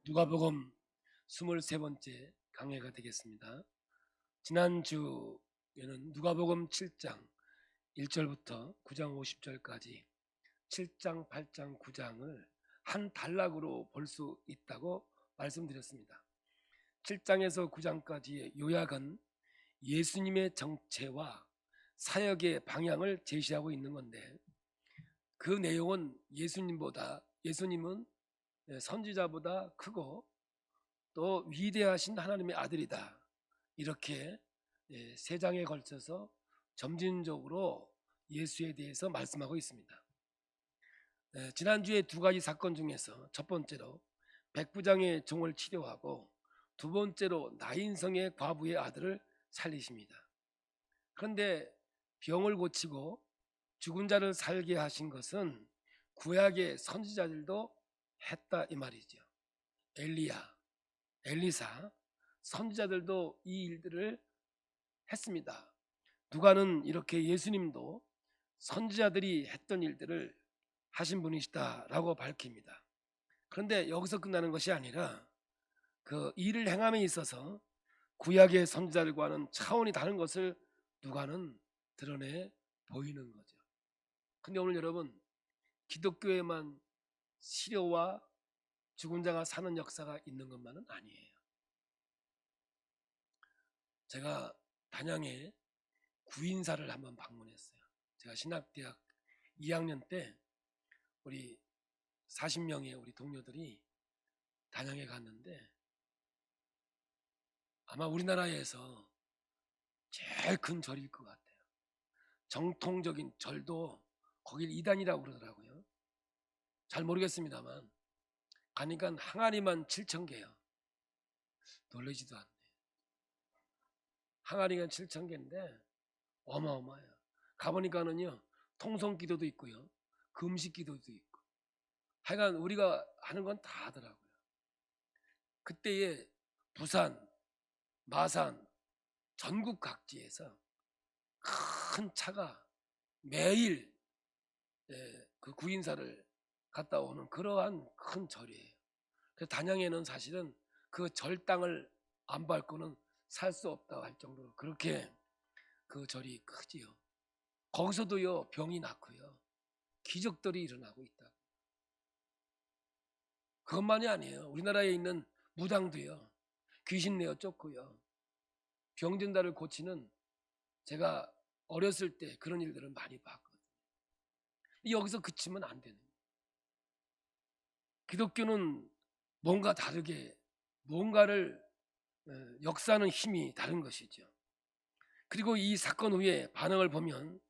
누가복음 23번째 강해가 되겠습니다. 지난주에는 누가복음 7장 1절부터 9장 50절까지 7장, 8장, 9장을 한 단락으로 볼 수 있다고 말씀드렸습니다. 7장에서 9장까지의 요약은 예수님의 정체와 사역의 방향을 제시하고 있는 건데, 그 내용은 예수님은 선지자보다 크고 또 위대하신 하나님의 아들이다, 이렇게 세 장에 걸쳐서 점진적으로 예수에 대해서 말씀하고 있습니다. 지난주에 두 가지 사건 중에서 첫 번째로 백부장의 종을 치료하고 두 번째로 나인성의 과부의 아들을 살리십니다. 그런데 병을 고치고 죽은 자를 살게 하신 것은 구약의 선지자들도 했다 이 말이죠. 엘리야, 엘리사, 선지자들도 이 일들을 했습니다. 누가는 이렇게 예수님도 선지자들이 했던 일들을 하신 분이시다라고 밝힙니다. 그런데 여기서 끝나는 것이 아니라 그 일을 행함에 있어서 구약의 선지자들과는 차원이 다른 것을 누가는 드러내 보이는 거죠. 근데 오늘 여러분, 기독교에만 시료와 죽은 자가 사는 역사가 있는 것만은 아니에요. 제가 단양에 구인사를 한번 방문했어요. 제가 신학대학 2학년 때 우리 40명의 우리 동료들이 단양에 갔는데, 아마 우리나라에서 제일 큰 절일 것 같아요. 정통적인 절도 거길 이단이라고 그러더라고요. 잘 모르겠습니다만 가니까 항아리만 7,000개요. 놀라지도 않네. 항아리가 7,000개인데 어마어마해요. 가보니까는요, 통성기도도 있고요, 금식기도도 있고, 하여간 우리가 하는 건 다 하더라고요. 그때에 부산, 마산, 전국 각지에서 큰 차가 매일 그 구인사를 갔다 오는 그러한 큰 절이에요. 그래서 단양에는 사실은 그 절 땅을 안 밟고는 살 수 없다고 할 정도로 그렇게 그 절이 크지요. 거기서도요, 병이 낫고요, 기적들이 일어나고 있다. 그것만이 아니에요. 우리나라에 있는 무당도요, 귀신 내어 쫓고요, 병든 자를 고치는, 제가 어렸을 때 그런 일들을 많이 봤거든요. 여기서 그치면 안 되는 거예요. 기독교는 뭔가 다르게, 뭔가를 역사하는 힘이 다른 것이죠. 그리고 이 사건 후에 반응을 보면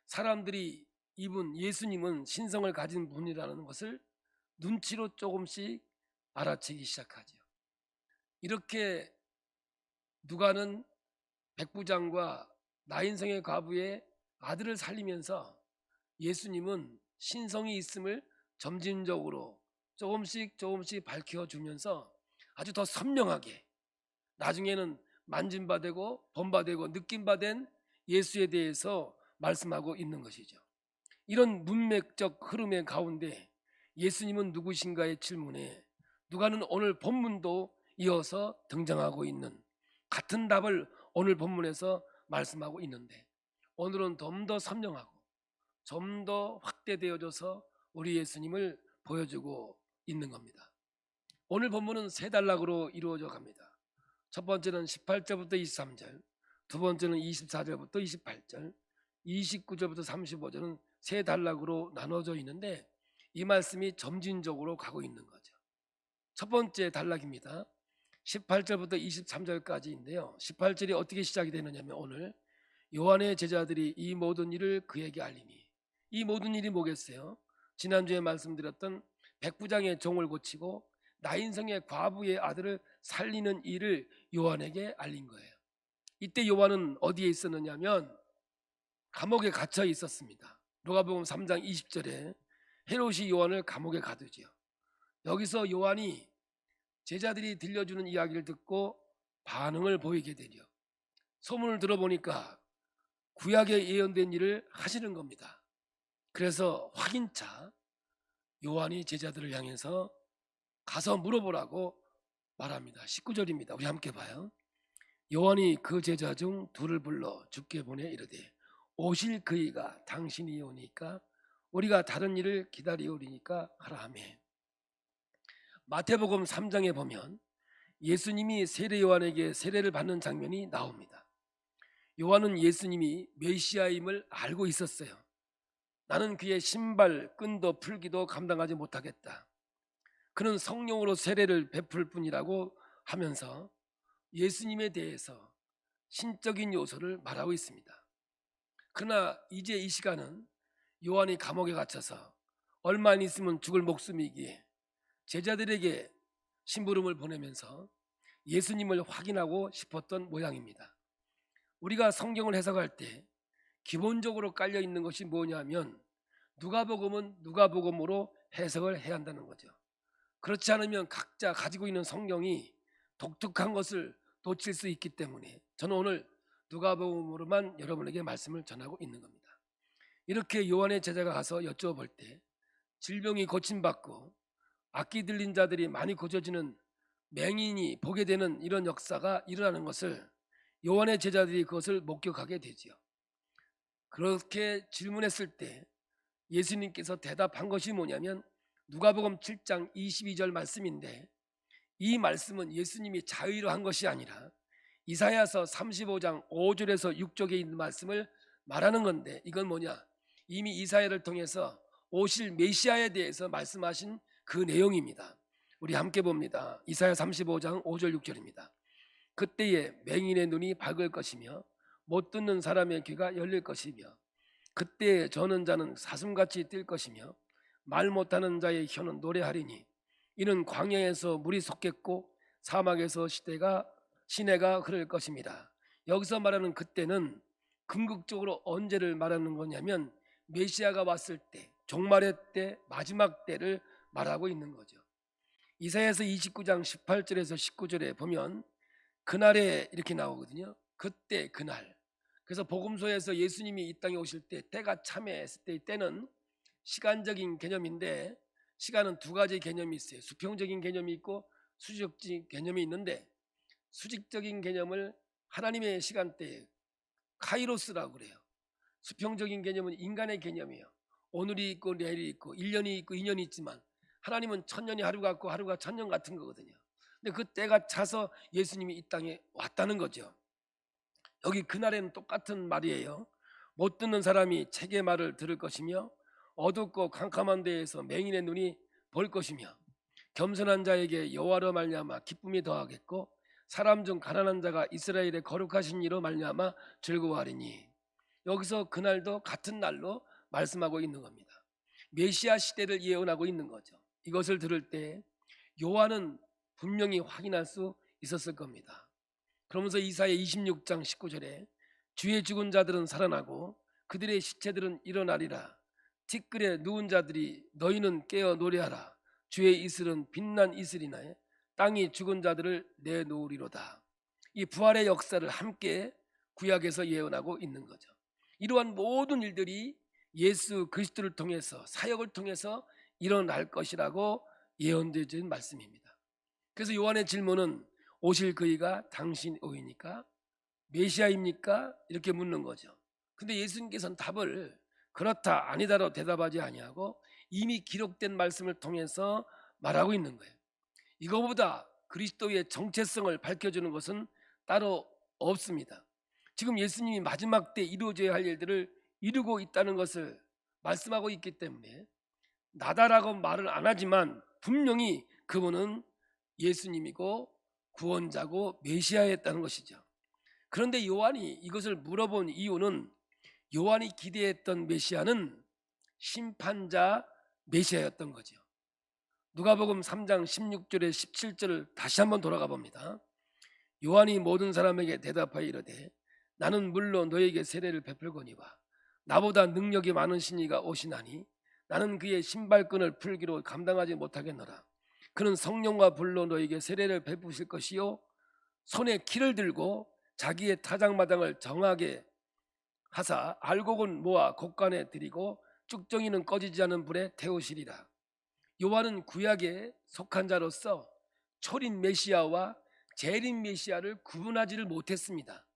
사람들이 예수님은 신성을 가진 분이라는 것을 눈치로 조금씩 알아채기 시작하죠. 이렇게 누가는 백부장과 나인성의 과부의 아들을 살리면서 예수님은 신성이 있음을 점진적으로 조금씩 밝혀주면서 아주 더 선명하게, 나중에는 만진바되고 본바되고 느낌바된 예수에 대해서 말씀하고 있는 것이죠. 이런 문맥적 흐름의 가운데 예수님은 누구신가의 질문에 누가는 오늘 본문도 이어서 등장하고 있는 같은 답을 오늘 본문에서 말씀하고 있는데, 오늘은 좀 더 선명하고 좀 더 확대되어져서 우리 예수님을 보여주고 있는 겁니다. 오늘 본문은 세 단락으로 이루어져 갑니다. 첫 번째는 18절부터 23절, 두 번째는 24절부터 28절, 29절부터 35절은 세 단락으로 나눠져 있는데, 이 말씀이 점진적으로 가고 있는 거죠. 첫 번째 단락입니다. 18절부터 23절까지인데요. 18절이 어떻게 시작이 되느냐면, 오늘 요한의 제자들이 이 모든 일을 그에게 알리니, 이 모든 일이 뭐겠어요? 지난주에 말씀드렸던 백부장의 종을 고치고 나인성의 과부의 아들을 살리는 일을 요한에게 알린 거예요. 이때 요한은 어디에 있었느냐면 감옥에 갇혀 있었습니다. 누가복음 3장 20절에 헤롯이 요한을 감옥에 가두지요. 여기서 요한이 제자들이 들려주는 이야기를 듣고 반응을 보이게 되죠. 소문을 들어보니까 구약에 예언된 일을 하시는 겁니다. 그래서 확인차 요한이 제자들을 향해서 가서 물어보라고 말합니다. 19절입니다. 우리 함께 봐요. 요한이 그 제자 중 둘을 불러 주께 보내 이르되 오실 그이가 당신이 오니까 우리가 다른 일을 기다리오리니까 하라 하며. 마태복음 3장에 보면 예수님이 세례 요한에게 세례를 받는 장면이 나옵니다. 요한은 예수님이 메시아임을 알고 있었어요. 나는 그의 신발 끈도 풀기도 감당하지 못하겠다. 그는 성령으로 세례를 베풀 뿐이라고 하면서 예수님에 대해서 신적인 요소를 말하고 있습니다. 그러나 이제 이 시간은 요한이 감옥에 갇혀서 얼마 안 있으면 죽을 목숨이기에 제자들에게 심부름을 보내면서 예수님을 확인하고 싶었던 모양입니다. 우리가 성경을 해석할 때 기본적으로 깔려 있는 것이 뭐냐면 누가복음은 누가복음으로 해석을 해야 한다는 거죠. 그렇지 않으면 각자 가지고 있는 성경이 독특한 것을 놓칠 수 있기 때문에 저는 오늘 누가복음으로만 여러분에게 말씀을 전하고 있는 겁니다. 이렇게 요한의 제자가 가서 여쭤볼 때 질병이 고침받고 악기 들린 자들이 많이 고쳐지는 맹인이 보게 되는 이런 역사가 일어나는 것을 요한의 제자들이 그것을 목격하게 되지요. 그렇게 질문했을 때 예수님께서 대답한 것이 뭐냐면 누가복음 7장 22절 말씀인데, 이 말씀은 예수님이 자의로 한 것이 아니라 이사야서 35장 5절에서 6절에 있는 말씀을 말하는 건데, 이건 뭐냐, 이미 이사야를 통해서 오실 메시아에 대해서 말씀하신 그 내용입니다. 우리 함께 봅니다. 이사야 35장 5절 6절입니다. 그때에 맹인의 눈이 밝을 것이며 못 듣는 사람의 귀가 열릴 것이며 그때에 저는 자는 사슴같이 뛸 것이며 말 못하는 자의 혀는 노래하리니 이는 광야에서 물이 솟겠고 사막에서 시내가 흐를 것입니다. 여기서 말하는 그때는 궁극적으로 언제를 말하는 거냐면 메시아가 왔을 때, 종말의 때, 마지막 때를 말하고 있는 거죠. 이사야서 29장 18절에서 19절에 보면 그날에 이렇게 나오거든요. 그때 그날. 그래서 복음서에서 예수님이 이 땅에 오실 때 때가 참했을 때, 때는 시간적인 개념인데 시간은 두 가지 개념이 있어요. 수평적인 개념이 있고 수직적인 개념이 있는데 수직적인 개념을 하나님의 시간대에 카이로스라고 그래요. 수평적인 개념은 인간의 개념이에요. 오늘이 있고 내일이 있고 1년이 있고 2년이 있지만 하나님은 천년이 하루 같고 하루가 천년 같은 거거든요. 근데 그 때가 차서 예수님이 이 땅에 왔다는 거죠. 여기 그날에는 똑같은 말이에요. 못 듣는 사람이 책의 말을 들을 것이며 어둡고 캄캄한 데에서 맹인의 눈이 볼 것이며 겸손한 자에게 여호와로 말미암아 기쁨이 더하겠고 사람 중 가난한 자가 이스라엘의 거룩하신 이로 말미암아 즐거워하리니. 여기서 그날도 같은 날로 말씀하고 있는 겁니다. 메시아 시대를 예언하고 있는 거죠. 이것을 들을 때 요한은 분명히 확인할 수 있었을 겁니다. 그러면서 이사야 26장 19절에 주의 죽은 자들은 살아나고 그들의 시체들은 일어나리라. 티끌에 누운 자들이 너희는 깨어 노래하라. 주의 이슬은 빛난 이슬이나에 땅이 죽은 자들을 내놓으리로다. 이 부활의 역사를 함께 구약에서 예언하고 있는 거죠. 이러한 모든 일들이 예수 그리스도를 통해서, 사역을 통해서 일어날 것이라고 예언되어진 말씀입니다. 그래서 요한의 질문은 오실 그이가 당신 오이니까 메시아입니까? 이렇게 묻는 거죠. 근데 예수님께서는 답을 그렇다 아니다로 대답하지 아니하고 이미 기록된 말씀을 통해서 말하고 있는 거예요. 이거보다 그리스도의 정체성을 밝혀주는 것은 따로 없습니다. 지금 예수님이 마지막 때 이루어져야 할 일들을 이루고 있다는 것을 말씀하고 있기 때문에 나다라고 말을 안 하지만 분명히 그분은 예수님이고 구원자고 메시아였다는 것이죠. 그런데 요한이 이것을 물어본 이유는 요한이 기대했던 메시아는 심판자 메시아였던 거죠. 누가복음 3장 16절에 17절을 다시 한번 돌아가 봅니다. 요한이 모든 사람에게 대답하여 이르되 나는 물론 너에게 세례를 베풀거니와 나보다 능력이 많은 신이가 오시나니 나는 그의 신발끈을 풀기로 감당하지 못하겠노라. 그는 성령과 불로 너에게 세례를 베푸실 것이요 손에 키를 들고 자기의 타작마당을 정하게 하사 알곡은 모아 곡간에 들이고 쭉정이는 꺼지지 않은 불에 태우시리라. 요한은 구약에 속한 자로서 초림 메시아와 재림 메시아를 구분하지를 못했습니다.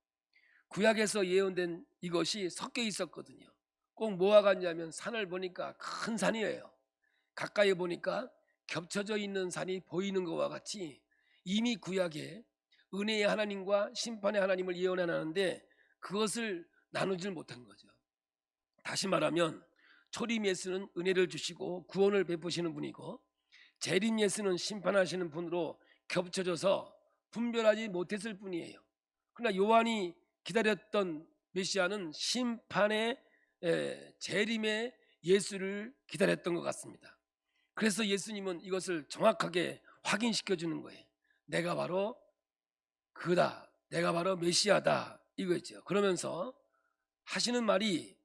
구약에서 예언된 이것이 섞여 있었거든요. 꼭 뭐와 같냐면 산을 보니까 큰 산이에요. 가까이 보니까 겹쳐져 있는 산이 보이는 것과 같이 이미 구약에 은혜의 하나님과 심판의 하나님을 예언하는데 그것을 나누질 못한 거죠. 다시 말하면 초림 예수는 은혜를 주시고 구원을 베푸시는 분이고 재림 예수는 심판하시는 분으로 겹쳐져서 분별하지 못했을 뿐이에요. 그러나 요한이 기다렸던 메시아는 심판의 재림의 예수를 기다렸던 것 같습니다. 그래서 예수님은 이것을 정확하게 확인시켜 주는 거예요. 내가 바로 그다. 내가 바로 메시아다. 이거죠. 그러면서 하시는 말이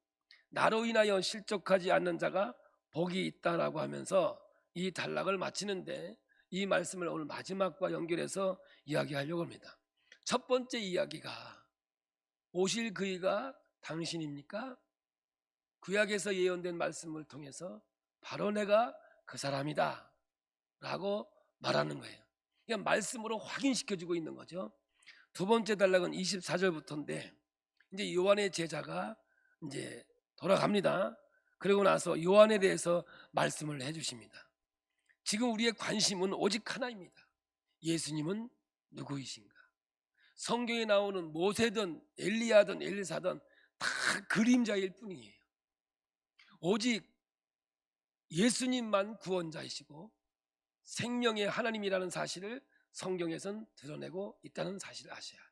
나로 인하여 실족하지 않는 자가 복이 있다라고 하면서 이 단락을 마치는데 이 말씀을 오늘 마지막과 연결해서 이야기하려고 합니다. 첫 번째 이야기가 오실 그이가 당신입니까? 구약에서 예언된 말씀을 통해서 바로 내가 그 사람이다 라고 말하는 거예요. 그냥 말씀으로 확인시켜주고 있는 거죠. 두 번째 단락은 24절부터인데 이제 요한의 제자가 이제 돌아갑니다. 그러고 나서 요한에 대해서 말씀을 해주십니다. 지금 우리의 관심은 오직 하나입니다. 예수님은 누구이신가? 성경에 나오는 모세든 엘리야든 엘리사든 다 그림자일 뿐이에요. 오직 예수님만 구원자이시고 생명의 하나님이라는 사실을 성경에선 드러내고 있다는 사실을 아셔야 돼요.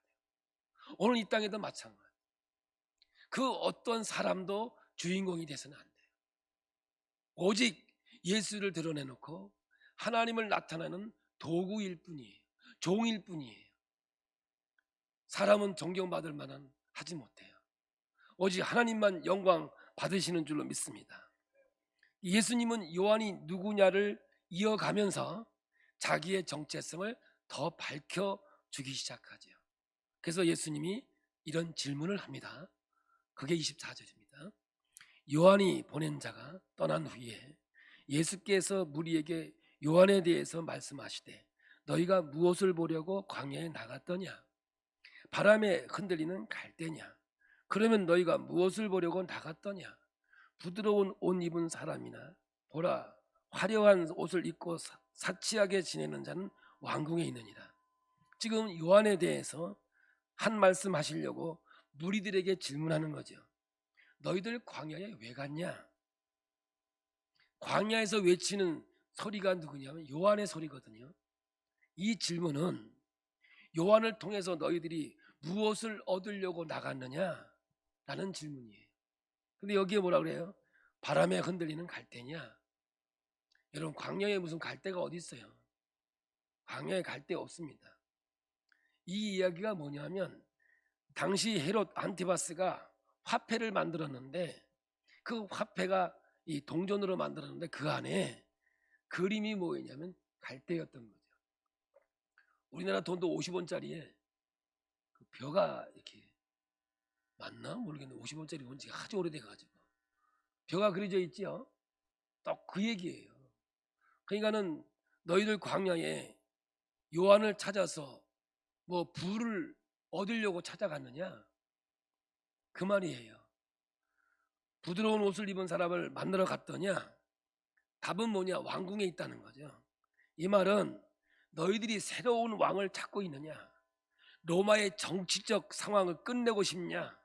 오늘 이 땅에도 마찬가지. 그 어떤 사람도 주인공이 돼서는 안 돼요. 오직 예수를 드러내놓고 하나님을 나타내는 도구일 뿐이에요. 종일 뿐이에요. 사람은 존경받을 만한 하지 못해요. 오직 하나님만 영광 받으시는 줄로 믿습니다. 예수님은 요한이 누구냐를 이어가면서 자기의 정체성을 더 밝혀주기 시작하죠. 그래서 예수님이 이런 질문을 합니다. 그게 24절입니다. 요한이 보낸 자가 떠난 후에 예수께서 무리에게 요한에 대해서 말씀하시되 너희가 무엇을 보려고 광야에 나갔더냐? 바람에 흔들리는 갈대냐? 그러면 너희가 무엇을 보려고 나갔더냐? 부드러운 옷 입은 사람이나 보라 화려한 옷을 입고 사치하게 지내는 자는 왕궁에 있느니라. 지금 요한에 대해서 한 말씀 하시려고 무리들에게 질문하는 거죠. 너희들 광야에 왜 갔냐? 광야에서 외치는 소리가 누구냐면 요한의 소리거든요. 이 질문은 요한을 통해서 너희들이 무엇을 얻으려고 나갔느냐? 라는 질문이에요. 근데 여기에 뭐라 그래요? 바람에 흔들리는 갈대냐? 여러분 광야에 무슨 갈대가 어디 있어요? 광야에 갈대 없습니다. 이 이야기가 뭐냐면 당시 헤롯 안티바스가 화폐를 만들었는데 그 화폐가 이 동전으로 만들었는데 그 안에 그림이 뭐였냐면 갈대였던 거죠. 우리나라 돈도 50원짜리에 그 벼가 이렇게 맞나 모르겠는데 50원짜리 본 지가 아주 오래돼가지고 벼가 그려져 있지요. 딱 그 얘기예요. 그러니까는 너희들 광야에 요한을 찾아서 뭐 부를 얻으려고 찾아갔느냐 그 말이에요. 부드러운 옷을 입은 사람을 만나러 갔더냐? 답은 뭐냐? 왕궁에 있다는 거죠. 이 말은 너희들이 새로운 왕을 찾고 있느냐? 로마의 정치적 상황을 끝내고 싶냐?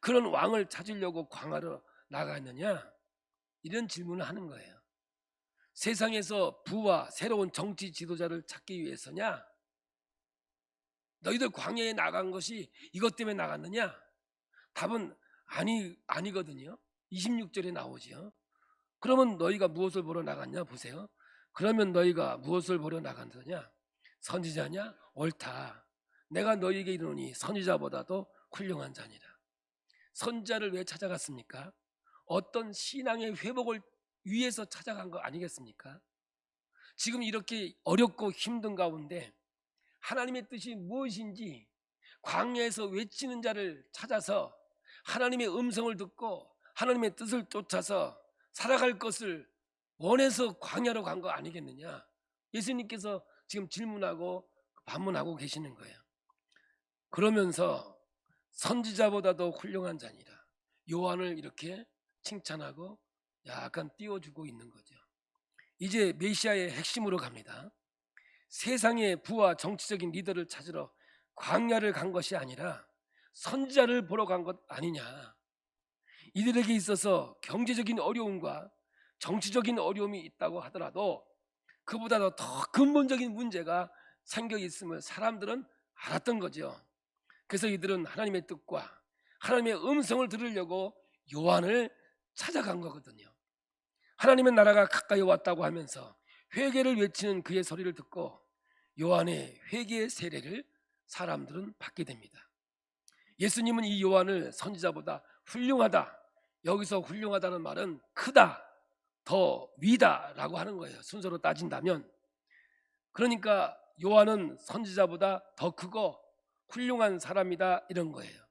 그런 왕을 찾으려고 광야로 나갔느냐? 이런 질문을 하는 거예요. 세상에서 부와 새로운 정치 지도자를 찾기 위해서냐? 너희들 광야에 나간 것이 이것 때문에 나갔느냐? 답은 아니거든요. 26절에 나오죠. 그러면 너희가 무엇을 보러 나갔냐? 보세요. 그러면 너희가 무엇을 보러 나갔느냐? 선지자냐? 옳다. 내가 너희에게 이르노니 선지자보다도 훌륭한 자니라. 선지자를 왜 찾아갔습니까? 어떤 신앙의 회복을 위해서 찾아간 거 아니겠습니까? 지금 이렇게 어렵고 힘든 가운데 하나님의 뜻이 무엇인지 광야에서 외치는 자를 찾아서 하나님의 음성을 듣고 하나님의 뜻을 쫓아서 살아갈 것을 원해서 광야로 간 거 아니겠느냐? 예수님께서 지금 질문하고 반문하고 계시는 거예요. 그러면서 선지자보다도 훌륭한 자니라 요한을 이렇게 칭찬하고 약간 띄워주고 있는 거죠. 이제 메시아의 핵심으로 갑니다. 세상의 부와 정치적인 리더를 찾으러 광야를 간 것이 아니라 선지자를 보러 간 것 아니냐. 이들에게 있어서 경제적인 어려움과 정치적인 어려움이 있다고 하더라도 그보다도 더 근본적인 문제가 생겨 있음을 사람들은 알았던 거죠. 그래서 이들은 하나님의 뜻과 하나님의 음성을 들으려고 요한을 찾아간 거거든요. 하나님의 나라가 가까이 왔다고 하면서 회개를 외치는 그의 소리를 듣고 요한의 회개의 세례를 사람들은 받게 됩니다. 예수님은 이 요한을 선지자보다 훌륭하다, 여기서 훌륭하다는 말은 크다, 더 위다라고 하는 거예요. 순서로 따진다면. 그러니까 요한은 선지자보다 더 크고 훌륭한 사람이다 이런 거예요.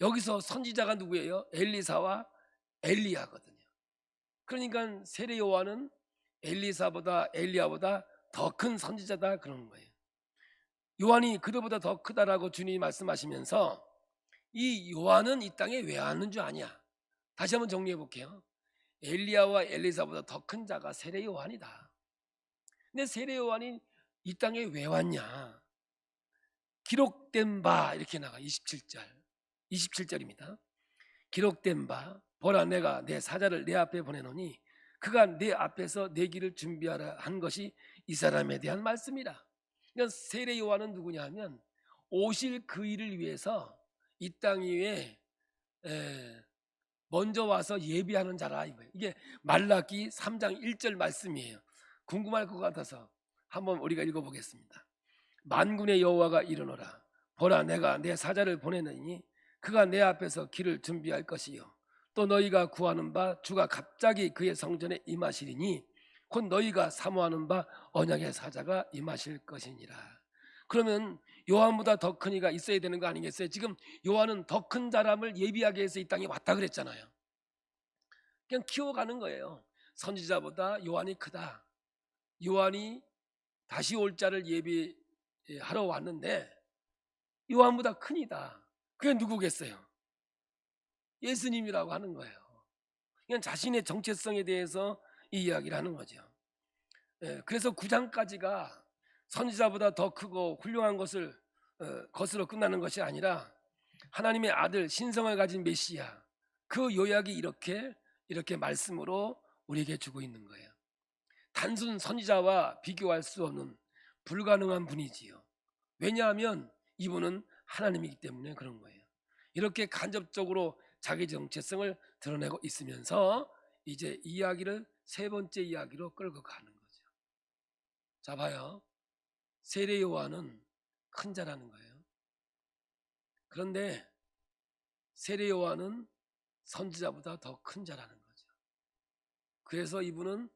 여기서 선지자가 누구예요? 엘리사와 엘리야거든요. 그러니까 세례 요한은 엘리사보다 엘리야보다 더 큰 선지자다 그러는 거예요. 요한이 그들보다 더 크다라고 주님이 말씀하시면서 이 요한은 이 땅에 왜 왔는 줄 아냐? 다시 한번 정리해 볼게요. 엘리야와 엘리사보다 더 큰 자가 세례 요한이다. 근데 세례 요한이 이 땅에 왜 왔냐? 기록된 바 이렇게 나가 27절입니다. 기록된 바 보라 내가 내 사자를 내 앞에 보내노니 그가 내 앞에서 내 길을 준비하라 한 것이 이 사람에 대한 말씀이라. 그러니까 세례 요한은 누구냐 하면 오실 그 일을 위해서 이 땅 위에 먼저 와서 예비하는 자라 이거예요. 이게 말라기 3장 1절 말씀이에요. 궁금할 것 같아서 한번 우리가 읽어보겠습니다. 만군의 여호와가 이르노라 보라 내가 내 사자를 보내느니 그가 내 앞에서 길을 준비할 것이요 또 너희가 구하는 바 주가 갑자기 그의 성전에 임하시리니 곧 너희가 사모하는 바 언약의 사자가 임하실 것이니라. 그러면 요한보다 더 큰 이가 있어야 되는 거 아니겠어요? 지금 요한은 더 큰 사람을 예비하기 위해서 이 땅에 왔다 그랬잖아요. 그냥 키워가는 거예요. 선지자보다 요한이 크다. 요한이 다시 올 자를 예비하러 왔는데 요한보다 큰이다. 그게 누구겠어요? 예수님이라고 하는 거예요. 그냥 자신의 정체성에 대해서 이 이야기를 하는 거죠. 그래서 9장까지가 선지자보다 더 크고 훌륭한 것으로 끝나는 것이 아니라 하나님의 아들 신성을 가진 메시아 그 요약이 이렇게 말씀으로 우리에게 주고 있는 거예요. 단순 선지자와 비교할 수 없는 불가능한 분이지요. 왜냐하면 이분은 하나님이기 때문에 그런 거예요. 이렇게 간접적으로 자기 정체성을 드러내고 있으면서 이제 이야기를 세 번째 이야기로 끌고 가는 거죠. 자 봐요. 세례 요한은 큰 자라는 거예요. 그런데 세례 요한은 선지자보다 더 큰 자라는 거죠. 그래서 이분은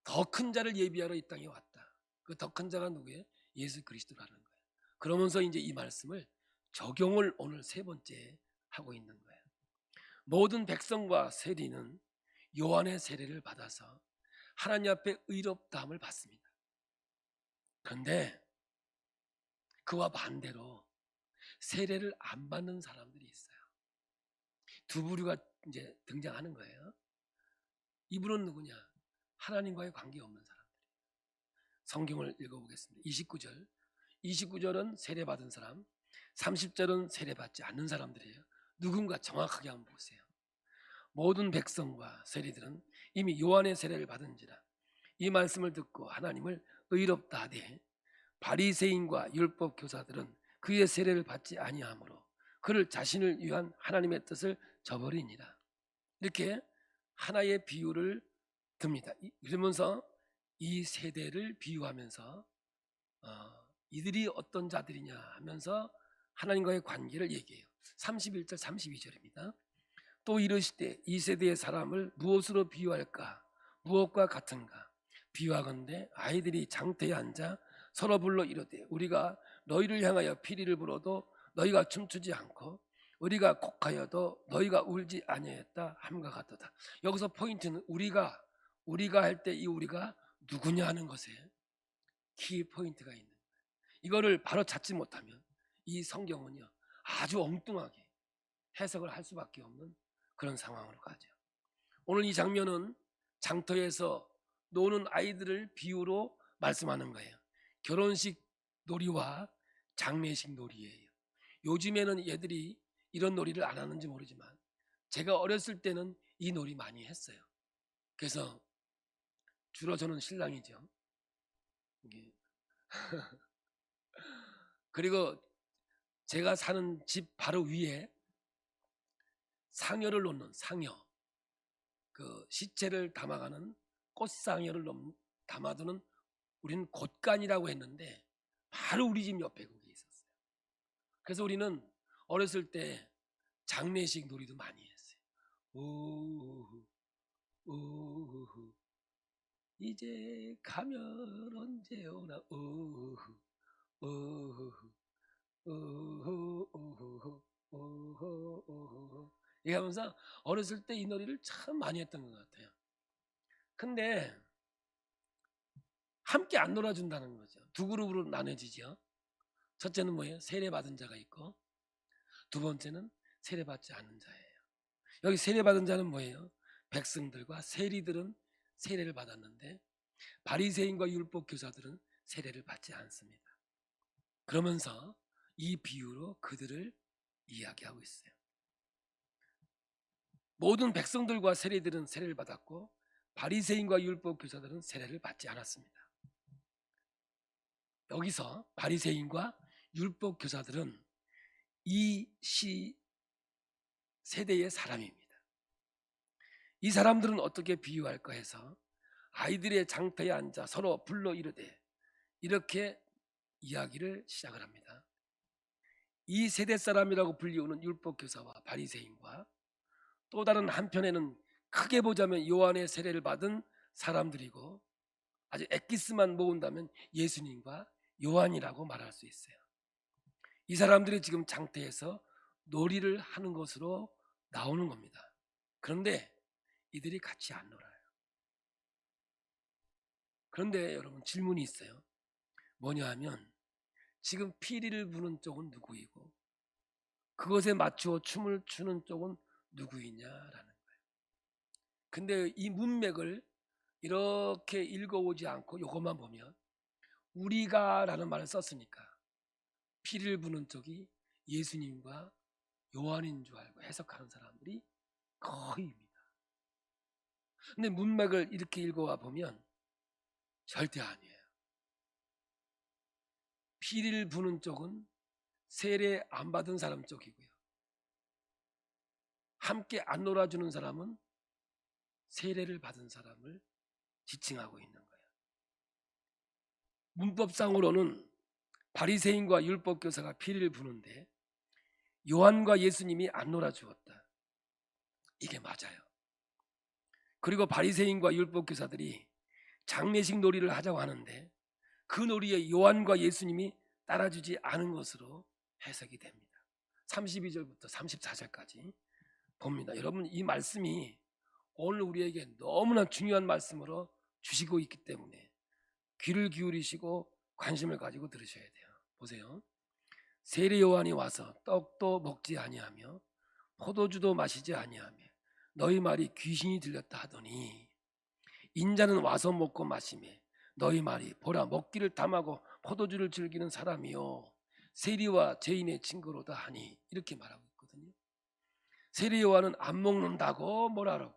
더 큰 자를 예비하러 이 땅에 왔다. 그 더 큰 자가 누구예요? 예수 그리스도라는 거예요. 그러면서 이제 이 말씀을 적용을 오늘 세 번째 하고 있는 거예요. 모든 백성과 세리는 요한의 세례를 받아서 하나님 앞에 의롭다함을 받습니다. 그런데 그와 반대로 세례를 안 받는 사람들이 있어요. 두 부류가 이제 등장하는 거예요. 이분은 누구냐? 하나님과의 관계 없는 사람들이에요. 성경을 읽어보겠습니다. 29절은 세례받은 사람, 30절은 세례받지 않는 사람들이에요. 누군가 정확하게 한번 보세요. 모든 백성과 세리들은 이미 요한의 세례를 받은지라 이 말씀을 듣고 하나님을 의롭다 하되 바리새인과 율법 교사들은 그의 세례를 받지 아니하므로 그를 자신을 위한 하나님의 뜻을 저버리니라. 이렇게 하나의 비유를 듭니다. 그러면서 이 세대를 비유하면서 이들이 어떤 자들이냐 하면서 하나님과의 관계를 얘기해요. 31절 32절입니다. 또 이르시되 이 세대의 사람을 무엇으로 비유할까? 무엇과 같은가? 비유하건대 아이들이 장터에 앉아 서로 불러 이르되 우리가 너희를 향하여 피리를 불어도 너희가 춤추지 않고 우리가 곡하여도 너희가 울지 아니하였다 함과 같도다. 여기서 포인트는 우리가 할 때 이 우리가 누구냐 하는 것에 키 포인트가 있는 거예요. 이거를 바로 찾지 못하면 이 성경은요 아주 엉뚱하게 해석을 할 수밖에 없는 그런 상황으로 가죠. 오늘 이 장면은 장터에서 노는 아이들을 비유로 말씀하는 거예요. 결혼식 놀이와 장례식 놀이예요. 요즘에는 얘들이 이런 놀이를 안 하는지 모르지만 제가 어렸을 때는 이 놀이 많이 했어요. 그래서 주로 저는 신랑이죠. 그리고 제가 사는 집 바로 위에 상여를 놓는 상여, 그 시체를 담아가는 꽃상여를 담아두는 우리는 곳간이라고 했는데 바로 우리 집 옆에 그게 있었어요. 그래서 우리는 어렸을 때 장례식 놀이도 많이 했어요. 우후 우후 이제 가면 언제 오나 우후 우후 우후 우후 우후 우후 이렇게 하면서 어렸을 때 이 놀이를 참 많이 했던 것 같아요. 근데 함께 안 놀아준다는 거죠. 두 그룹으로 나눠지죠. 첫째는 뭐예요? 세례받은 자가 있고, 두 번째는 세례받지 않는 자예요. 여기 세례받은 자는 뭐예요? 백성들과 세리들은 세례를 받았는데 바리새인과 율법 교사들은 세례를 받지 않습니다. 그러면서 이 비유로 그들을 이야기하고 있어요. 모든 백성들과 세리들은 세례를 받았고 바리새인과 율법 교사들은 세례를 받지 않았습니다. 여기서 바리새인과 율법 교사들은 이 시 세대의 사람입니다. 이 사람들은 어떻게 비유할까 해서 아이들의 장터에 앉아 서로 불러 이르되 이렇게 이야기를 시작을 합니다. 이 세대 사람이라고 불리우는 율법 교사와 바리새인과 또 다른 한편에는 크게 보자면 요한의 세례를 받은 사람들이고 아주 엑기스만 모은다면 예수님과 요한이라고 말할 수 있어요. 이 사람들이 지금 장터에서 놀이를 하는 것으로 나오는 겁니다. 그런데 이들이 같이 안 놀아요. 그런데 여러분 질문이 있어요. 뭐냐 하면 지금 피리를 부는 쪽은 누구이고 그것에 맞추어 춤을 추는 쪽은 누구이냐라는 거예요. 근데 이 문맥을 이렇게 읽어오지 않고 이것만 보면 우리가라는 말을 썼으니까 피를 부는 쪽이 예수님과 요한인 줄 알고 해석하는 사람들이 거의입니다. 근데 문맥을 이렇게 읽어와 보면 절대 아니에요. 피를 부는 쪽은 세례 안 받은 사람 쪽이고요. 함께 안 놀아주는 사람은 세례를 받은 사람을 지칭하고 있는 거예요. 문법상으로는 바리새인과 율법교사가 피를 부는데 요한과 예수님이 안 놀아주었다. 이게 맞아요. 그리고 바리새인과 율법교사들이 장례식 놀이를 하자고 하는데 그 놀이에 요한과 예수님이 따라주지 않은 것으로 해석이 됩니다. 32절부터 34절까지 봅니다. 여러분 이 말씀이 오늘 우리에게 너무나 중요한 말씀으로 주시고 있기 때문에 귀를 기울이시고 관심을 가지고 들으셔야 돼요. 보세요. 세례 요한이 와서 떡도 먹지 아니하며 포도주도 마시지 아니하며 너희 말이 귀신이 들렸다 하더니 인자는 와서 먹고 마시매 너희 말이 보라 먹기를 탐하고 포도주를 즐기는 사람이요 세리와 죄인의 친구로다 하니 이렇게 말하고 있거든요. 세례 요한은 안 먹는다고 뭐라라고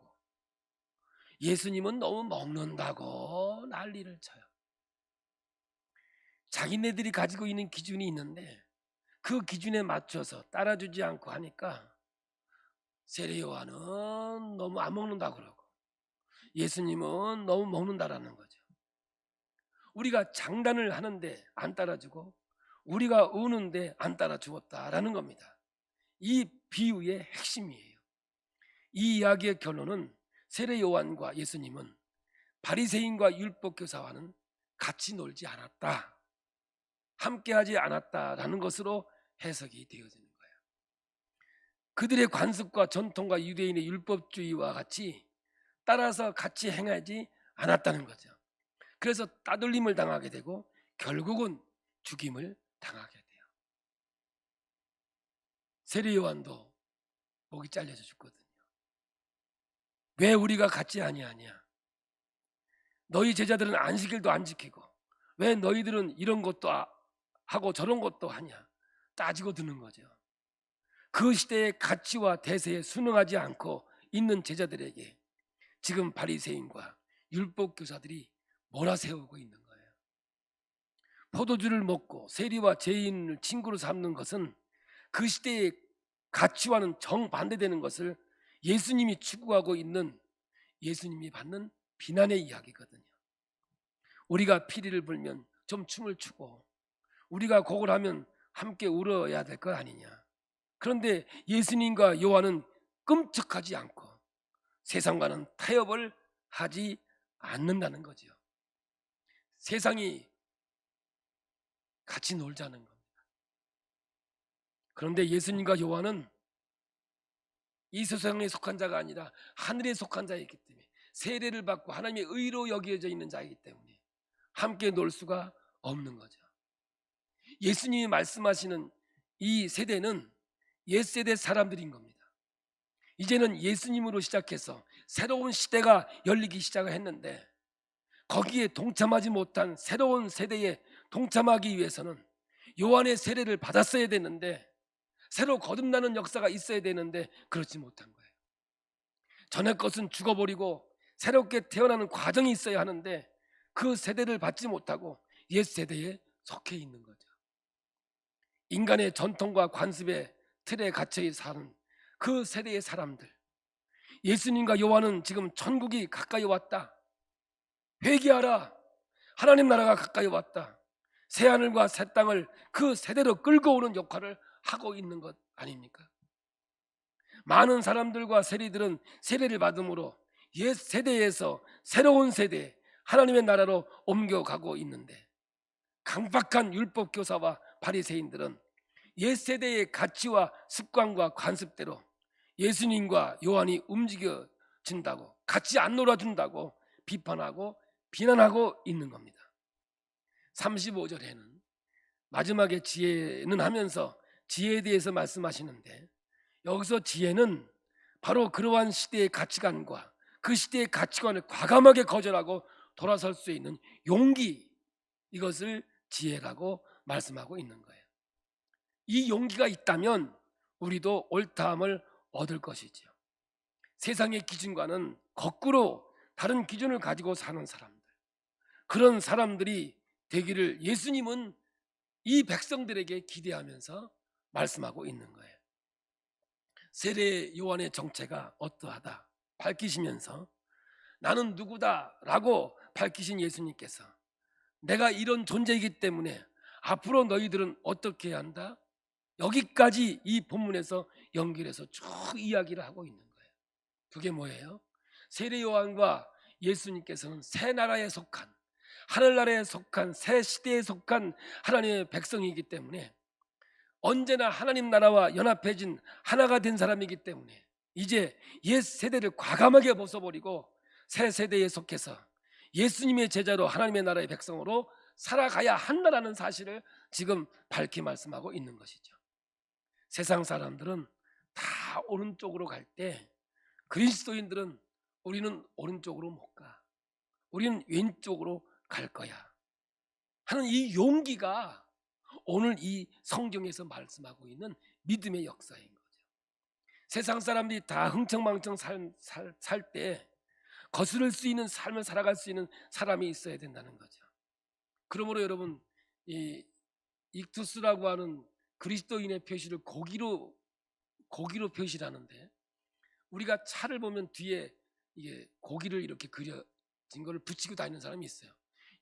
예수님은 너무 먹는다고 난리를 쳐요. 자기네들이 가지고 있는 기준이 있는데 그 기준에 맞춰서 따라주지 않고 하니까 세례 요한은 너무 안 먹는다 그러고 예수님은 너무 먹는다라는 거죠. 우리가 장단을 하는데 안 따라주고 우리가 우는데 안 따라주었다라는 겁니다. 이 비유의 핵심이에요. 이 이야기의 결론은 세례 요한과 예수님은 바리새인과 율법교사와는 같이 놀지 않았다, 함께하지 않았다라는 것으로 해석이 되어지는 거예요. 그들의 관습과 전통과 유대인의 율법주의와 같이 따라서 같이 행하지 않았다는 거죠. 그래서 따돌림을 당하게 되고 결국은 죽임을 당하게 돼요. 세례 요한도 목이 잘려져 죽거든요. 왜 우리가 같지 아니하냐? 너희 제자들은 안식일도 안 지키고 왜 너희들은 이런 것도 하고 저런 것도 하냐? 따지고 드는 거죠. 그 시대의 가치와 대세에 순응하지 않고 있는 제자들에게 지금 바리새인과 율법 교사들이 몰아세우고 있는 거예요. 포도주를 먹고 세리와 죄인을 친구로 삼는 것은 그 시대의 가치와는 정반대되는 것을 예수님이 추구하고 있는, 예수님이 받는 비난의 이야기거든요. 우리가 피리를 불면 좀 춤을 추고 우리가 곡을 하면 함께 울어야 될 것 아니냐. 그런데 예수님과 요한은 끔찍하지 않고 세상과는 타협을 하지 않는다는 거죠. 세상이 같이 놀자는 겁니다. 그런데 예수님과 요한은 이 세상에 속한 자가 아니라 하늘에 속한 자이기 때문에, 세례를 받고 하나님의 의로 여겨져 있는 자이기 때문에 함께 놀 수가 없는 거죠. 예수님이 말씀하시는 이 세대는 옛세대 사람들인 겁니다. 이제는 예수님으로 시작해서 새로운 시대가 열리기 시작을 했는데, 거기에 동참하지 못한 새로운 세대에 동참하기 위해서는 요한의 세례를 받았어야 되는데, 새로 거듭나는 역사가 있어야 되는데 그렇지 못한 거예요. 전에 것은 죽어버리고 새롭게 태어나는 과정이 있어야 하는데 그 세대를 받지 못하고 옛 세대에 속해 있는 거죠. 인간의 전통과 관습의 틀에 갇혀 사는 그 세대의 사람들, 예수님과 요한은 지금 천국이 가까이 왔다, 회개하라, 하나님 나라가 가까이 왔다, 새하늘과 새 땅을 그 세대로 끌고 오는 역할을 하고 있는 것 아닙니까? 많은 사람들과 세리들은 세례를 받음으로 옛 세대에서 새로운 세대, 하나님의 나라로 옮겨가고 있는데, 강박한 율법 교사와 바리새인들은 옛 세대의 가치와 습관과 관습대로 예수님과 요한이 움직여진다고, 같이 안 놀아준다고 비판하고 비난하고 있는 겁니다. 35절에는 마지막에 지혜는 하면서 지혜에 대해서 말씀하시는데, 여기서 지혜는 바로 그러한 시대의 가치관과 그 시대의 가치관을 과감하게 거절하고 돌아설 수 있는 용기, 이것을 지혜라고 말씀하고 있는 거예요. 이 용기가 있다면 우리도 옳다함을 얻을 것이죠. 세상의 기준과는 거꾸로 다른 기준을 가지고 사는 사람들, 그런 사람들이 되기를 예수님은 이 백성들에게 기대하면서 말씀하고 있는 거예요. 세례 요한의 정체가 어떠하다 밝히시면서, 나는 누구다라고 밝히신 예수님께서 내가 이런 존재이기 때문에 앞으로 너희들은 어떻게 해야 한다, 여기까지 이 본문에서 연결해서 쭉 이야기를 하고 있는 거예요. 그게 뭐예요? 세례 요한과 예수님께서는 새 나라에 속한, 하늘나라에 속한, 새 시대에 속한 하나님의 백성이기 때문에, 언제나 하나님 나라와 연합해진 하나가 된 사람이기 때문에 이제 옛 세대를 과감하게 벗어버리고 새 세대에 속해서 예수님의 제자로 하나님의 나라의 백성으로 살아가야 한다라는 사실을 지금 밝히 말씀하고 있는 것이죠. 세상 사람들은 다 오른쪽으로 갈 때 그리스도인들은 우리는 오른쪽으로 못 가, 우리는 왼쪽으로 갈 거야 하는 이 용기가 오늘 이 성경에서 말씀하고 있는 믿음의 역사인 거죠. 세상 사람들이 다 흥청망청 살 때 거스를 수 있는 삶을 살아갈 수 있는 사람이 있어야 된다는 거죠. 그러므로 여러분, 이 익투스라고 하는 그리스도인의 표시를 고기로 표시를 하는데, 우리가 차를 보면 뒤에 이게 고기를 이렇게 그려진 거를 붙이고 다니는 사람이 있어요.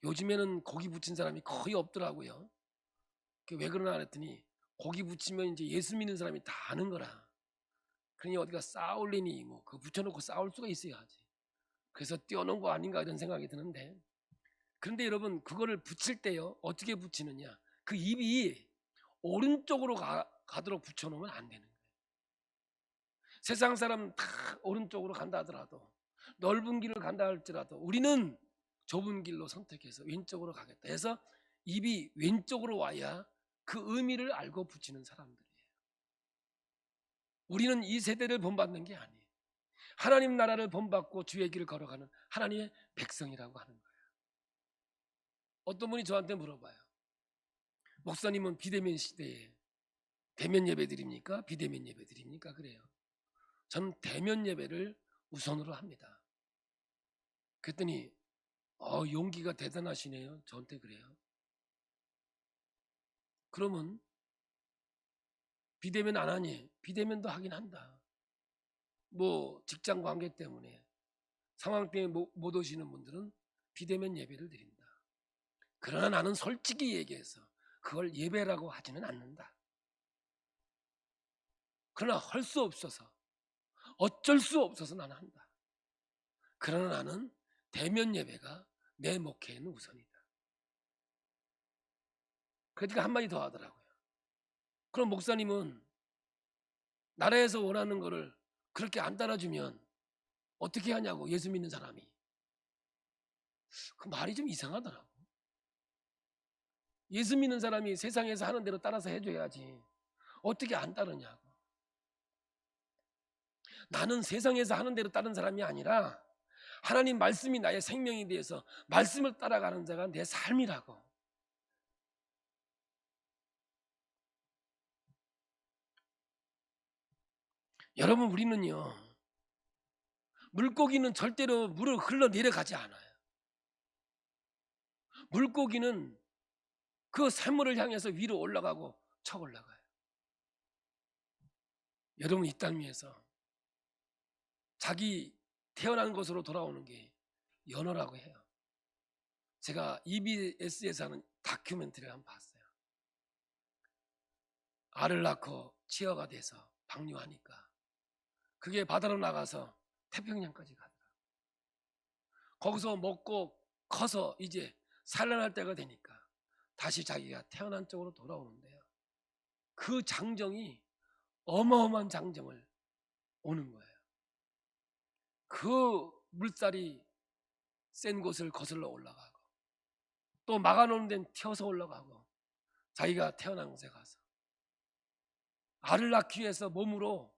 요즘에는 고기 붙인 사람이 거의 없더라고요. 왜 그러나 그랬더니 고기 붙이면 이제 예수 믿는 사람이 다 아는 거라. 그러니 어디가 싸울리니 뭐 그거 붙여놓고 싸울 수가 있어야지. 그래서 띄워놓은 거 아닌가 이런 생각이 드는데, 그런데 여러분, 그거를 붙일 때요 어떻게 붙이느냐, 그 입이 오른쪽으로 가도록 붙여놓으면 안 되는 거예요. 세상 사람 다 오른쪽으로 간다 하더라도, 넓은 길을 간다 할지라도 우리는 좁은 길로 선택해서 왼쪽으로 가겠다 해서 입이 왼쪽으로 와야 그 의미를 알고 붙이는 사람들이에요. 우리는 이 세대를 본받는 게 아니에요. 하나님 나라를 본받고 주의 길을 걸어가는 하나님의 백성이라고 하는 거예요. 어떤 분이 저한테 물어봐요. 목사님은 비대면 시대에 대면 예배 드립니까? 비대면 예배 드립니까? 그래요. 저는 대면 예배를 우선으로 합니다. 그랬더니 용기가 대단하시네요. 저한테 그래요. 그러면 비대면 안 하니? 비대면도 하긴 한다. 뭐 직장 관계 때문에, 상황 때문에 못 오시는 분들은 비대면 예배를 드린다. 그러나 나는 솔직히 얘기해서 그걸 예배라고 하지는 않는다. 그러나 할 수 없어서, 어쩔 수 없어서 나는 한다. 그러나 나는 대면 예배가 내 목회에는 우선이다. 그러니까 한마디 더 하더라고요. 그럼 목사님은 나라에서 원하는 거를 그렇게 안 따라주면 어떻게 하냐고, 예수 믿는 사람이. 그 말이 좀 이상하더라고. 예수 믿는 사람이 세상에서 하는 대로 따라서 해줘야지 어떻게 안 따르냐고. 나는 세상에서 하는 대로 따른 사람이 아니라 하나님 말씀이 나의 생명이 되어서 말씀을 따라가는 자가 내 삶이라고. 여러분, 우리는요, 물고기는 절대로 물을 흘러내려가지 않아요. 물고기는 그 샘물을 향해서 위로 올라가고 쳐 올라가요. 여러분, 이 땅 위에서 자기 태어난 곳으로 돌아오는 게 연어라고 해요. 제가 EBS에서 하는 다큐멘터리를 한번 봤어요. 알을 낳고 치어가 돼서 방류하니까 그게 바다로 나가서 태평양까지 가더라고요. 거기서 먹고 커서 이제 산란할 때가 되니까 다시 자기가 태어난 쪽으로 돌아오는데요, 그 장정이 어마어마한 장정을 오는 거예요. 그 물살이 센 곳을 거슬러 올라가고 또 막아놓은 데는 튀어서 올라가고 자기가 태어난 곳에 가서 알을 낳기 위해서 몸으로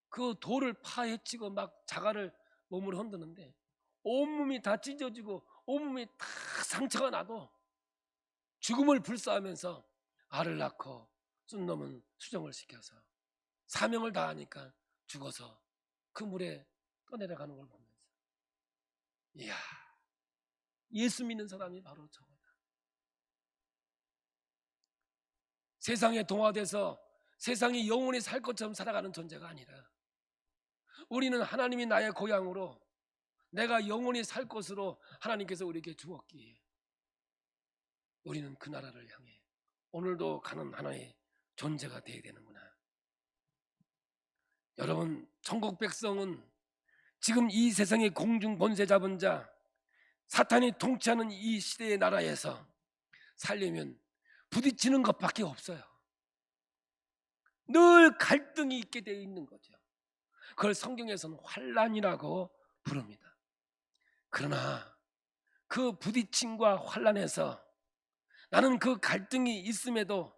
그 돌을 파헤치고 막 자갈을 몸으로 흔드는데 온몸이 다 찢어지고 온몸이 다 상처가 나도 죽음을 불사하면서 알을 낳고 순 놈은 수정을 시켜서 사명을 다하니까 죽어서 그 물에 떠내려가는 걸 보면서, 이야, 예수 믿는 사람이 바로 저거다. 세상에 동화돼서 세상이 영원히 살 것처럼 살아가는 존재가 아니라 우리는 하나님이 나의 고향으로 내가 영원히 살 것으로 하나님께서 우리에게 주었기에 우리는 그 나라를 향해 오늘도 가는 하나의 존재가 되어야 되는구나. 여러분, 천국 백성은 지금 이 세상의 공중 권세 잡은 자, 사탄이 통치하는 이 시대의 나라에서 살려면 부딪히는 것밖에 없어요. 늘 갈등이 있게 되어 있는 거죠. 그걸 성경에서는 환난이라고 부릅니다. 그러나 그 부딪힘과 환난에서 나는 그 갈등이 있음에도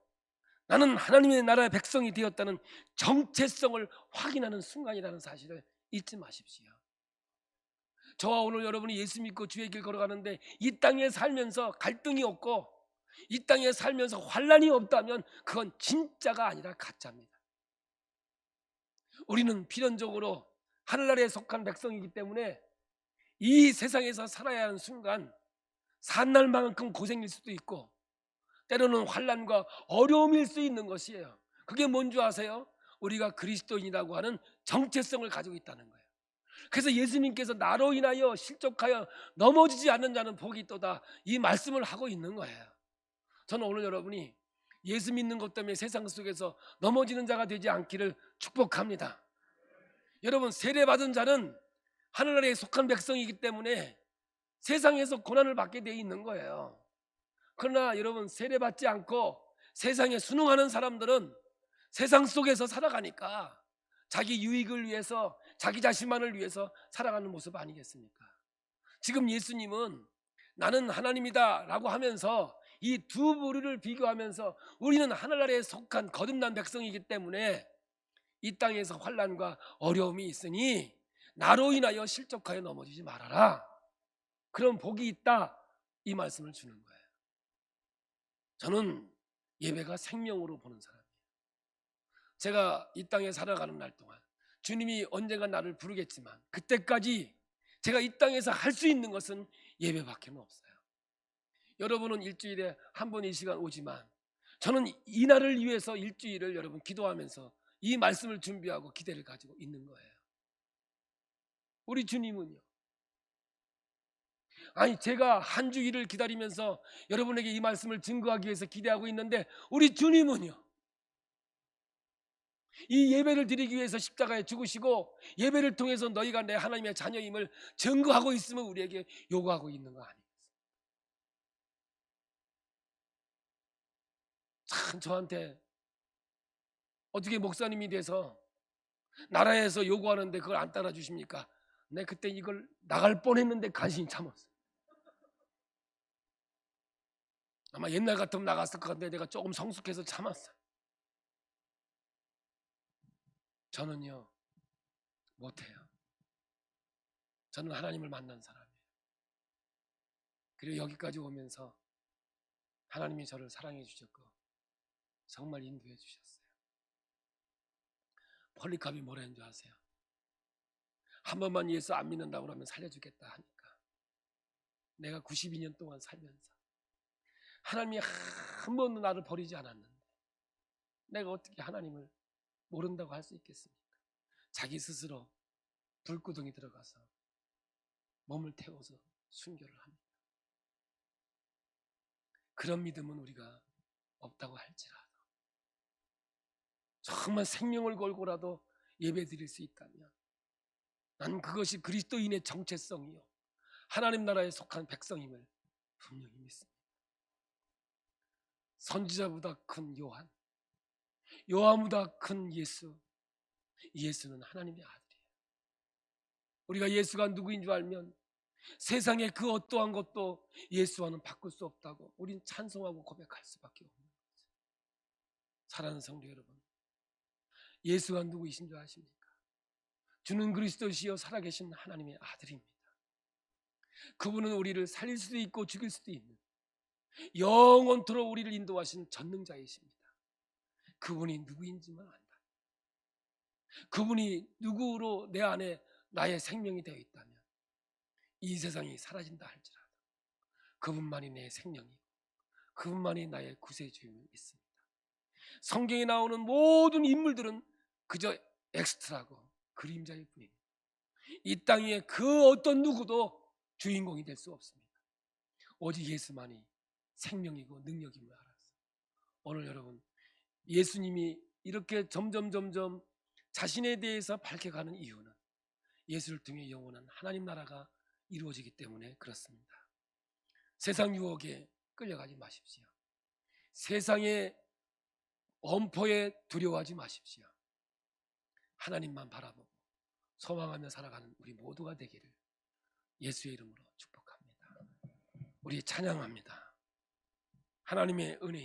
나는 하나님의 나라의 백성이 되었다는 정체성을 확인하는 순간이라는 사실을 잊지 마십시오. 저와 오늘 여러분이 예수 믿고 주의 길 걸어가는데 이 땅에 살면서 갈등이 없고 이 땅에 살면서 환난이 없다면 그건 진짜가 아니라 가짜입니다. 우리는 필연적으로 하늘나라에 속한 백성이기 때문에 이 세상에서 살아야 하는 순간 산 날만큼 고생일 수도 있고 때로는 환난과 어려움일 수 있는 것이에요. 그게 뭔지 아세요? 우리가 그리스도인이라고 하는 정체성을 가지고 있다는 거예요. 그래서 예수님께서 나로 인하여 실족하여 넘어지지 않는 자는 복이 있도다, 이 말씀을 하고 있는 거예요. 저는 오늘 여러분이 예수 믿는 것 때문에 세상 속에서 넘어지는 자가 되지 않기를 축복합니다. 여러분, 세례받은 자는 하늘나라에 속한 백성이기 때문에 세상에서 고난을 받게 되어 있는 거예요. 그러나 여러분, 세례받지 않고 세상에 순응하는 사람들은 세상 속에서 살아가니까 자기 유익을 위해서, 자기 자신만을 위해서 살아가는 모습 아니겠습니까? 지금 예수님은 나는 하나님이다 라고 하면서 이 두 부류를 비교하면서 우리는 하늘나라에 속한 거듭난 백성이기 때문에 이 땅에서 환난과 어려움이 있으니 나로 인하여 실족하여 넘어지지 말아라, 그런 복이 있다, 이 말씀을 주는 거예요. 저는 예배가 생명으로 보는 사람이에요. 제가 이 땅에 살아가는 날 동안 주님이 언젠가 나를 부르겠지만 그때까지 제가 이 땅에서 할 수 있는 것은 예배밖에 없어요. 여러분은 일주일에 한 번 이 시간 오지만 저는 이 날을 위해서 일주일을 여러분 기도하면서 이 말씀을 준비하고 기대를 가지고 있는 거예요. 우리 주님은요, 아니 제가 한 주일을 기다리면서 여러분에게 이 말씀을 증거하기 위해서 기대하고 있는데 우리 주님은요, 이 예배를 드리기 위해서 십자가에 죽으시고 예배를 통해서 너희가 내 하나님의 자녀임을 증거하고 있음을 우리에게 요구하고 있는 거 아니겠어요? 참 저한테 어떻게 목사님이 돼서 나라에서 요구하는데 그걸 안 따라 주십니까? 내 그때 이걸 나갈 뻔했는데 간신히 참았어요. 아마 옛날 같으면 나갔을 것 같은데 내가 조금 성숙해서 참았어요. 저는요 못해요. 저는 하나님을 만난 사람이에요. 그리고 여기까지 오면서 하나님이 저를 사랑해 주셨고 정말 인도해 주셨어요. 폴리캅이 뭐라 했는 줄 아세요? 한 번만 예수 안 믿는다고 그러면 살려주겠다 하니까 내가 92년 동안 살면서 하나님이 한 번도 나를 버리지 않았는데 내가 어떻게 하나님을 모른다고 할 수 있겠습니까? 자기 스스로 불구덩이 들어가서 몸을 태워서 순교를 합니다. 그런 믿음은 우리가 없다고 할지라도 정말 생명을 걸고라도 예배 드릴 수 있다면 나는 그것이 그리스도인의 정체성이요 하나님 나라에 속한 백성임을 분명히 믿습니다. 선지자보다 큰 요한, 요한보다 큰 예수, 예수는 하나님의 아들이에요. 우리가 예수가 누구인 줄 알면 세상의 그 어떠한 것도 예수와는 바꿀 수 없다고 우린 찬송하고 고백할 수밖에 없는 거죠. 사랑하는 성도 여러분, 예수가 누구이신 줄 아십니까? 주는 그리스도시요 살아계신 하나님의 아들입니다. 그분은 우리를 살릴 수도 있고 죽일 수도 있는 영원토록 우리를 인도하신 전능자이십니다. 그분이 누구인지만 안다. 그분이 누구로 내 안에 나의 생명이 되어 있다면 이 세상이 사라진다 할지라도 그분만이 내 생명이고 그분만이 나의 구세주임을 믿습니다. 성경에 나오는 모든 인물들은 그저 엑스트라고 그림자일 뿐입니다. 이 땅 위에 그 어떤 누구도 주인공이 될 수 없습니다. 오직 예수만이 생명이고 능력임을 알았어요. 오늘 여러분 예수님이 이렇게 점점 자신에 대해서 밝혀가는 이유는 예수를 통해 영원한 하나님 나라가 이루어지기 때문에 그렇습니다. 세상 유혹에 끌려가지 마십시오. 세상의 엄포에 두려워하지 마십시오. 하나님만 바라보고 소망하며 살아가는 우리 모두가 되기를 예수의 이름으로 축복합니다. 우리 찬양합니다. 하나님의 은혜입니다.